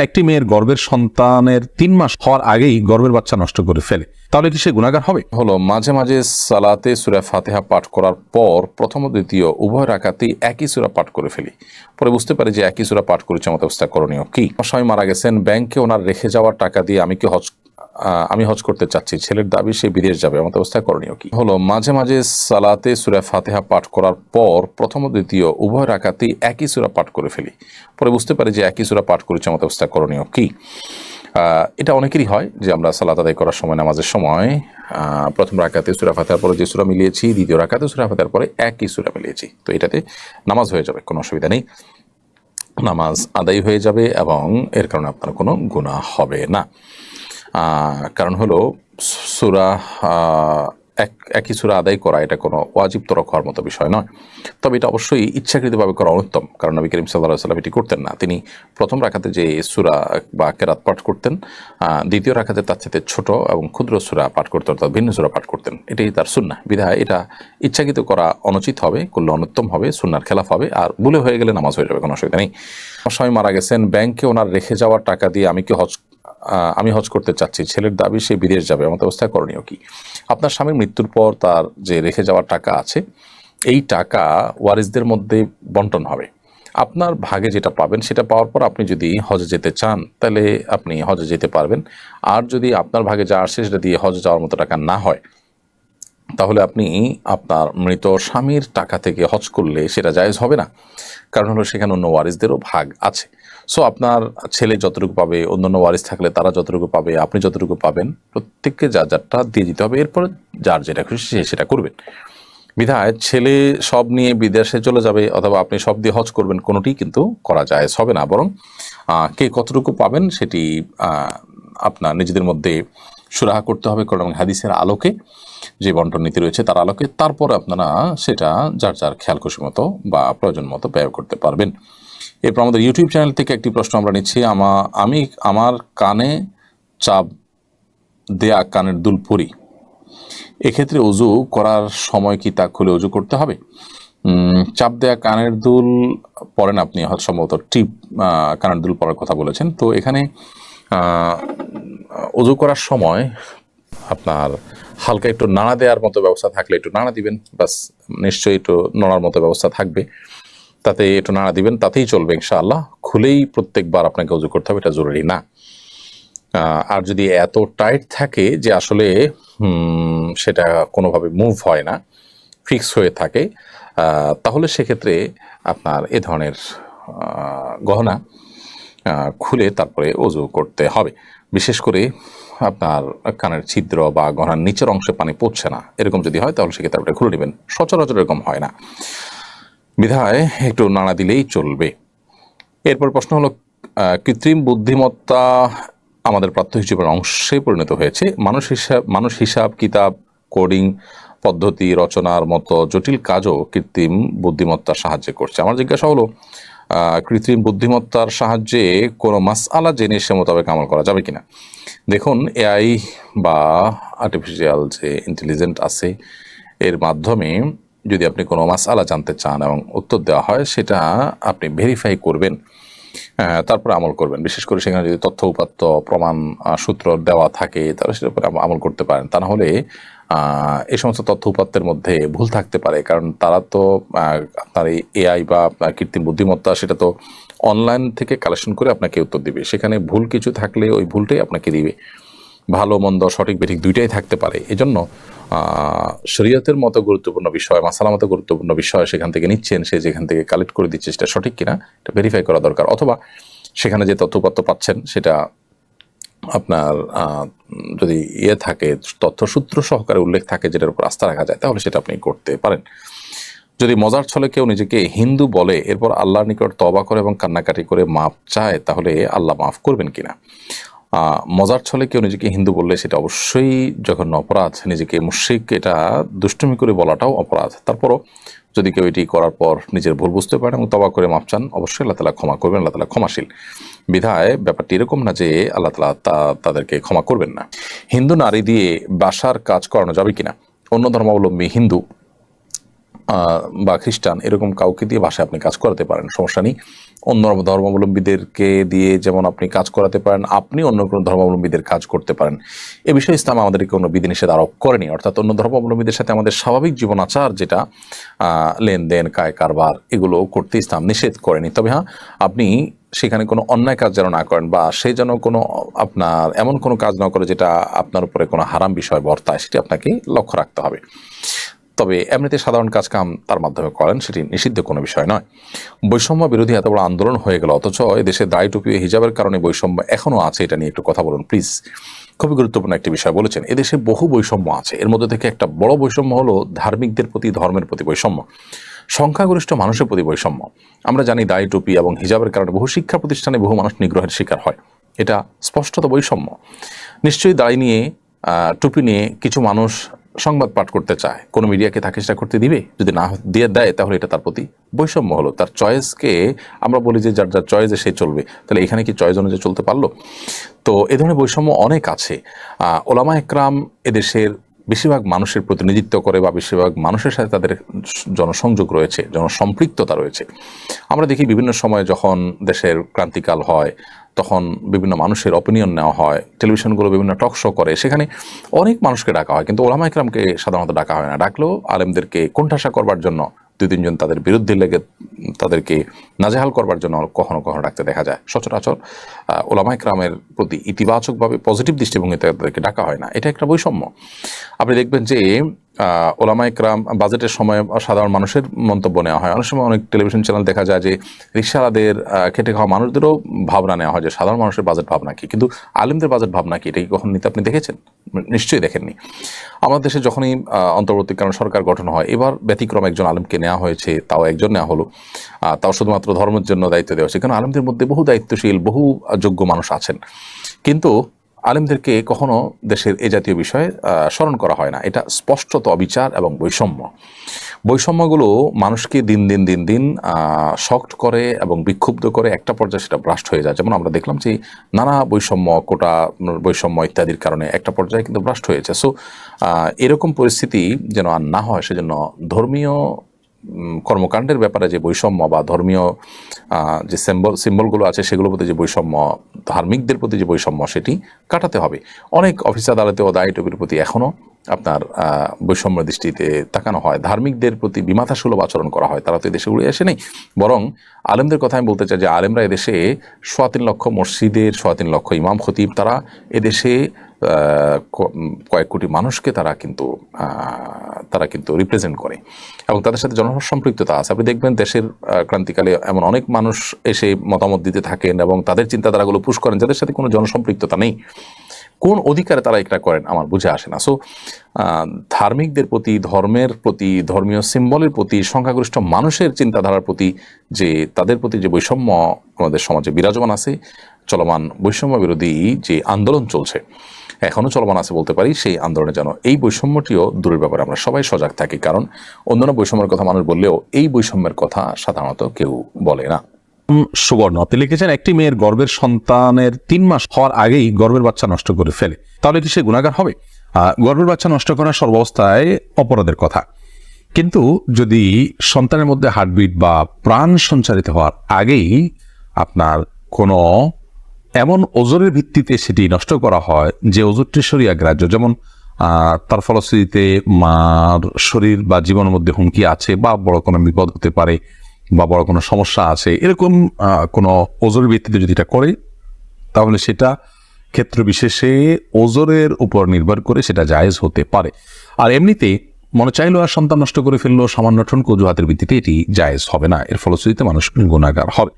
একটি মেয়ের গর্ভের সন্তানের 3 মাস হওয়ার আগেই গর্ভের বাচ্চা নষ্ট করে ফেলে, তাহলে কি সে গুনাহগার হবে? হলো মাঝে মাঝে সালাতে সূরা ফাতিহা পাঠ করার পর প্রথম ও দ্বিতীয় উভয় রাকাতেই একই সূরা পাঠ করে ফেলি, পরে বুঝতে পারি যে একই সূরা পাঠ করেছে, মত অবস্থা করণীয় কি? স্বামী মারা গেছেন, ব্যাংকে ওনার রেখে যাওয়ার টাকা দিয়ে আমি হজ করতে চাচ্ছি, ছেলের দাবি সে বিদেশ যাবে, এমন অবস্থায় করণীয় কি? হলো মাঝে মাঝে সালাতে সূরা ফাতিহা পাঠ করার পর প্রথম ও দ্বিতীয় উভয় রাকাতেই একই সূরা পাঠ করে ফেলি, পরে বুঝতে পারি যে একই সূরা পাঠ করেছে, এমন অবস্থায় করণীয় কি? এটা অনেকেরই হয় যে আমরা সালাত আদায় করার সময়, নামাজের সময় প্রথম রাকাতে সূরা ফাতিহার পরে যে সূরা মিলিয়েছি, দ্বিতীয় রাকাতে সূরা ফাতিহার পরে একই সূরা মিলিয়েছি, তো এটাতে নামাজ হয়ে যাবে, কোনো অসুবিধা নেই, নামাজ আদায় হয়ে যাবে এবং এর কারণে আপনার কোনো গুনাহ হবে না। কারণ হলো সূরা একই সূরা আদায় করা এটা কোনো ওয়াজিব তরক হওয়ার মতো বিষয় নয়, তবে এটা অবশ্যই ইচ্ছাকৃতভাবে করা অনুত্তম, কারণ নবী করিম সাল্লাল্লাহু আলাইহি ওয়াসাল্লাম এটি করতেন না। তিনি প্রথম রাকাতে যে সূরা বা কেরাত পাঠ করতেন, দ্বিতীয় রাকাতে তার চাইতে ছোট এবং ক্ষুদ্র সূরা পাঠ করতেন, অর্থাৎ ভিন্ন সূরা পাঠ করতেন, এটাই তার সুন্নাহ। বিধায় এটা ইচ্ছাকৃত করা অনুচিত হবে, করলে অনুত্তম হবে, সুন্নাহর খেলাফ হবে, আর ভুলে হয়ে গেলে নামাজ হয়ে যাবে, কোনো অসুবিধা নেই। স্বামী মারা গেছেন, ব্যাংকে ওনার রেখে যাওয়ার টাকা দিয়ে আমি হজ করতে চাচ্ছি, ছেলের দাবি সে বিদেশ যাবে, এমন অবস্থায় করণীয় কি? আপনার স্বামীর মৃত্যুর পর তার যে রেখে যাওয়ার টাকা আছে, এই টাকা ওয়ারিসদের মধ্যে বন্টন হবে। আপনার ভাগে যেটা পাবেন সেটা পাওয়ার পর আপনি যদি হজে যেতে চান তাহলে আপনি হজে যেতে পারবেন, আর যদি আপনার ভাগে যা আসে সেটা দিয়ে হজে যাওয়ার মতো টাকা না হয়, তাহলে আপনি আপনার মৃত স্বামীর টাকা থেকে হজ করলে সেটা জায়েজ হবে না, কারণ হলো সেখানে অন্য ওয়ারিসদেরও ভাগ আছে। সো আপনার ছেলে যতটুকু পাবে, অন্যান্য ওয়ারিস থাকলে তারা যতটুকু পাবে, আপনি যতটুকু পাবেন, প্রত্যেককে যা যারটা দিয়ে দিতে হবে, এরপর যার যেটা খুশি সে সেটা করবেন। বিধায় ছেলে সব নিয়ে বিদেশে চলে যাবে অথবা আপনি সব দিয়ে হজ করবেন, কোনোটি কিন্তু করা জায়েজ হবে না, বরং কে কতটুকু পাবেন সেটি আপনার নিজেদের মধ্যে সুরাহা করতে হবে, কারণ হাদিসের আলোকে যে বন্টন নীতি রয়েছে তার আলোকে, তারপর আপনারা সেটা যার যার খেয়াল খুশি মতো বা প্রয়োজন মতো ব্যয় করতে পারবেন। এরপর আমাদের ইউটিউব চ্যানেল থেকে একটি প্রশ্ন আমরা নিচ্ছি। আমি আমার কানে চাপ দেয়া কানের দুল পরি, এক্ষেত্রে অজু করার সময় কি তা খুলে অজু করতে হবে? চাপ দেয়া কানের দুল পরেন আপনি, হয়তো সম্ভবত টিপ কানের দুল পরার কথা বলেছেন। তো এখানে অজু করার সময় আপনার হালকা একটু নাড়া দেওয়ার মতো ব্যবস্থা থাকলে একটু নাড়া দিবেন, বাস, নিশ্চয়ই একটু নড়ার মতো ব্যবস্থা থাকবে, তাতে একটু নাড়া দিবেন, তাতেই চলবে ইনশাআল্লাহ। খুলেই প্রত্যেকবার আপনাকে অজু করতে হবে এটা জরুরি না। আর যদি এত টাইট থাকে যে আসলে সেটা কোনোভাবে মুভ হয় না, ফিক্স হয়ে থাকে, তাহলে সেক্ষেত্রে আপনার এ ধরনের গহনা খুলে তারপরে অজু করতে হবে। বিশেষ করে আপনার কানের ছিদ্র বা গহনার নিচের অংশে পানি পড়ছে না, এরকম যদি হয় তাহলে সেক্ষেত্রে আপনি খুলে নেবেন। সচরাচর এরকম হয় না, বিধায় একটু নাড়া দিলেই চলবে। এরপর প্রশ্ন হলো, কৃত্রিম বুদ্ধিমত্তা আমাদের প্রাত্যহিক জীবনের অংশে পরিণত হয়েছে, মানুষ হিসাব কিতাব, কোডিং পদ্ধতি রচনার মতো জটিল কাজও কৃত্রিম বুদ্ধিমত্তার সাহায্যে করছে। আমার জিজ্ঞাসা হলো, কৃত্রিম বুদ্ধিমত্তার সাহায্যে কোনো মাসআলা জেনে সে মোতাবেক আমল করা যাবে কিনা? দেখুন, এআই বা আর্টিফিশিয়াল যে ইন্টেলিজেন্ট আছে, এর মাধ্যমে যদি আপনি কোনো মাসআলা জানতে চান এবং উত্তর দেওয়া হয়, সেটা আপনি ভেরিফাই করবেন, তারপর আমল করবেন। বিশেষ করে সেখানে যদি তথ্য উপাত্ত প্রমাণ সূত্র দেওয়া থাকে তাহলে সেটার উপরে আমল করতে পারেন। তা না হলে এই সমস্ত তথ্য উপাত্তের মধ্যে ভুল থাকতে পারে, কারণ তারা তো আপনার এই এআই বা কৃত্রিম বুদ্ধিমত্তা সেটা তো অনলাইন থেকে কালেকশন করে আপনাকে উত্তর দিবে, সেখানে ভুল কিছু থাকলে ওই ভুলটাই আপনাকে দিবে। ভালো মন্দ সঠিক বেঠিক দুইটাই থাকতে পারে। এজন্য শরীয়তের মতো গুরুত্বপূর্ণ বিষয়, মাসালা মতো গুরুত্বপূর্ণ বিষয় সেখান থেকে নিচ্ছেন, সে যেখান থেকে কালেক্ট করে দিচ্ছে সেটা সঠিক কিনা এটা ভেরিফাই করা দরকার। অথবা সেখানে যে তথ্যপত্র পাচ্ছেন সেটা আপনার যদি থাকে, তথ্যসূত্র সহকারে উল্লেখ থাকে যেটার উপর আস্থা রাখা যায়, তাহলে সেটা আপনি করতে পারেন। যদি মজার ছলে কেউ নিজেকে হিন্দু বলে এরপর আল্লাহর নিকট তওবা করে এবং কান্নাকাটি করে মাপ চায়, তাহলে আল্লাহ মাফ করবেন কিনা? মজার ছলে কেউ নিজেকে হিন্দু বললে সেটা অবশ্যই জঘন্য অপরাধ। নিজেকে মুশরিক এটা দুষ্টুমি করে বলাটাও অপরাধ। তারপরও যদি কেউ এটি করার পর নিজের ভুল বুঝতে পারেন এবং তওবা করে মাপ চান, অবশ্যই আল্লাহ তাআলা ক্ষমা করবেন, আল্লাহ তাআলা ক্ষমাশীল। বিধায় ব্যাপারটি এরকম না যে আল্লাহ তাআলা তাদেরকে ক্ষমা করবেন না। হিন্দু নারী দিয়ে বাসার কাজ করানো যাবে কিনা? অন্য ধর্মাবলম্বী হিন্দু বা খ্রিস্টান এরকম কাউকে দিয়ে বাসায় আপনি কাজ করাতে পারেন, সমস্যা নেই। অন্য ধর্মাবলম্বীদেরকে দিয়ে যেমন আপনি কাজ করাতে পারেন, আপনি অন্য কোনো ধর্মাবলম্বীদের কাজ করতে পারেন। এ বিষয়ে ইসলাম আমাদেরকে কোনো বিধিনিষেধ আরোপ করেনি, অর্থাৎ অন্য ধর্মাবলম্বীদের সাথে আমাদের স্বাভাবিক জীবন আচার যেটা লেনদেন, কায় কারবার, এগুলো করতে ইসলাম নিষেধ করেনি। তবে হ্যাঁ, আপনি সেখানে কোনো অন্যায় কাজ যেন না করেন বা সে যেন কোনো আপনার এমন কোনো কাজ না করে যেটা আপনার উপরে কোনো হারাম বিষয় বর্তায়, সেটি আপনাকে লক্ষ্য রাখতে হবে। তবে এমনিতে সাধারণ কাজ কাম তার মাধ্যমে করেন, সেটি নিষিদ্ধ কোনো বিষয় নয়। বৈষম্য বিরোধী এত বড় আন্দোলন হয়ে গেল, অথচ এদেশে দাড়ি টুপি ও হিজাবের কারণে বৈষম্য এখনও আছে, এটা নিয়ে একটু কথা বলুন প্লিজ। খুবই গুরুত্বপূর্ণ একটি বিষয় বলেছেন। এদেশে বহু বৈষম্য আছে, এর মধ্যে থেকে একটা বড় বৈষম্য হলো ধার্মিকদের প্রতি, ধর্মের প্রতি বৈষম্য, সংখ্যাগরিষ্ঠ মানুষের প্রতি বৈষম্য। আমরা জানি দাড়ি টুপি এবং হিজাবের কারণে বহু শিক্ষা প্রতিষ্ঠানে বহু মানুষ নিগ্রহের শিকার হয়, এটা স্পষ্টত বৈষম্য। নিশ্চয়ই দাড়ি নিয়ে, টুপি নিয়ে কিছু মানুষ সংবাদ পাঠ করতে চায়, কোনো মিডিয়াকে তাকে সেটা করতে দিবে? যদি না দিয়ে দেয় তাহলে এটা তার প্রতি বৈষম্য হলো। তার চয়েসকে আমরা বলি যে যার যার চয়েসে সে চলবে, তাহলে এখানে কি চয়েস অনুযায়ী চলতে পারলো? তো এ ধরনের বৈষম্য অনেক আছে। ওলামা একরাম এদেশের বেশিরভাগ মানুষের প্রতিনিধিত্ব করে বা বেশিরভাগ মানুষের সাথে তাদের জনসংযোগ রয়েছে, জনসম্পৃক্ততা রয়েছে। আমরা দেখি বিভিন্ন সময় যখন দেশের ক্রান্তিকাল হয়, তখন বিভিন্ন মানুষের অপিনিয়ন নেওয়া হয়, টেলিভিশনগুলো বিভিন্ন টক শো করে, সেখানে অনেক মানুষকে ডাকা হয়, কিন্তু ওলামা একরামকে সাধারণত ডাকা হয় না। ডাকলেও আলেমদেরকে কোণঠাসা করবার জন্য, দুই তিনজন তাদের বিরুদ্ধে লেগে তাদেরকে নাজেহাল করবার জন্য কখনো কখনো ডাকতে দেখা যায়। সচরাচর ওলামা একরামের প্রতি ইতিবাচকভাবে পজিটিভ দৃষ্টিভঙ্গিতে তাদেরকে ডাকা হয় না, এটা একটা বৈষম্য। আপনি দেখবেন যে ওলামা একরাম বাজেটের সময় সাধারণ মানুষের মন্তব্য নেওয়া হয়। অনেক সময় অনেক টেলিভিশন চ্যানেল দেখা যায় যে রিকশাওয়ালাদের, খেটে খাওয়া মানুষদেরও ভাবনা নেওয়া হয় যে সাধারণ মানুষের বাজেট ভাবনা কি, কিন্তু আলেমদের বাজেট ভাবনা কি, এটা কি কখন নিতে আপনি দেখেছেন? নিশ্চয়ই দেখেননি। আমাদের দেশে যখনই অন্তর্বর্তীকালীন সরকার গঠন হয়, এবার ব্যতিক্রম একজন আলেমকে নেওয়া হয়েছে, তাও একজন নেওয়া হলো, তাও শুধুমাত্র ধর্মের জন্য দায়িত্ব দেওয়া হয়েছে। কারণ আলেমদের মধ্যে বহু দায়িত্বশীল, বহু যোগ্য মানুষ আছেন, কিন্তু আলেমদেরকে কখনো দেশের এ জাতীয় বিষয়ে স্মরণ করা হয় না। এটা স্পষ্টত অবিচার এবং বৈষম্য। বৈষম্যগুলো মানুষকে দিন দিন দিন দিন শক্ট করে এবং বিক্ষুব্ধ করে, একটা পর্যায়ে সেটা ব্রাস্ট হয়ে যায়। যেমন আমরা দেখলাম যে নানা বৈষম্য, কোটা বৈষম্য ইত্যাদির কারণে একটা পর্যায়ে কিন্তু ব্রাস্ট হয়েছে। সো এরকম পরিস্থিতি যেন আর না হয়, সেজন্য ধর্মীয় কর্মকাণ্ডের ব্যাপারে যে বৈষম্য বা ধর্মীয় যে সিম্বলগুলো আছে সেগুলোর প্রতি যে বৈষম্য, ধার্মিকদের প্রতি যে বৈষম্য, সেটি কাটাতে হবে। অনেক অফিস আদালতেও দাড়ি টুপির প্রতি এখনও আপনার বৈষম্য দৃষ্টিতে তাকানো হয়, ধার্মিকদের প্রতি বিমাতাসুলভ আচরণ করা হয়। তারা তো এদেশে উড়ে আসে নেই, বরং আলেমদের কথা আমি বলতে চাই যে আলেমরা এদেশে 3.25 লক্ষ মসজিদের 3.25 লক্ষ ইমাম খতিব, তারা এদেশে কয়েক কোটি মানুষকে তারা কিন্তু রিপ্রেজেন্ট করে এবং তাদের সাথে জনসম্পৃক্ততা আছে। আপনি দেখবেন দেশের ক্রান্তিকালে এমন অনেক মানুষ এসে মতামত দিতে থাকেন এবং তাদের চিন্তাধারাগুলো পুশ করেন, যাদের সাথে কোনো জনসম্পৃক্ততা নেই। কোন অধিকারে তারা এটা করেন আমার বুঝে আসে না। সো ধার্মিকদের প্রতি, ধর্মের প্রতি, ধর্মীয় সিম্বলের প্রতি, সংখ্যাগরিষ্ঠ মানুষের চিন্তাধারার প্রতি যে তাদের প্রতি যে বৈষম্য আমাদের সমাজে বিরাজমান আছে, চলমান বৈষম্য বিরোধী যে আন্দোলন চলছে, এখনও চলমান আছে বলতে পারি, সেই আন্দোলনে যেন এই বৈষম্যটিও দূরের ব্যাপারে আমরা সবাই সজাগ থাকি। কারণ অন্যান্য বৈষম্যের কথা মানুষ বললেও এই বৈষম্যের কথা সাধারণত কেউ বলে না। সুবর্ণ আপনি লিখেছেন, একটি মেয়ের গর্ভের সন্তানের 3 মাস হওয়ার আগেই গর্ভের বাচ্চা নষ্ট করে ফেলে, তাহলে কি সে গুনাহগার হবে? গর্ভের বাচ্চা নষ্ট করা সর্বাবস্থায় অপরাধের কথা, কিন্তু যদি সন্তানের মধ্যে হার্টবিট বা প্রাণ সঞ্চারিত হওয়ার আগেই আপনার কোনো এমন ওজরের ভিত্তিতে সেটি নষ্ট করা হয় যে ওজরটি শরিয়া গ্রাহ্য, যেমন তার ফলশ্রুতিতে মার শরীর বা জীবনের মধ্যে হুমকি আছে বা বড় কোনো বিপদ হতে পারে বা বড় কোনো সমস্যা আছে, এরকম কোনো ওজরের ভিত্তিতে যদি এটা করে, তাহলে সেটা ক্ষেত্র বিশেষে ওজরের উপর নির্ভর করে সেটা জায়েজ হতে পারে। আর এমনিতে মনে চাইলো আর সন্তান নষ্ট করে ফেললো সামান্য ঠনক অজুহাতের ভিত্তিতে, এটি জায়েজ হবে না, এর ফলশ্রুতিতে মানুষ গুনাহগার হবে।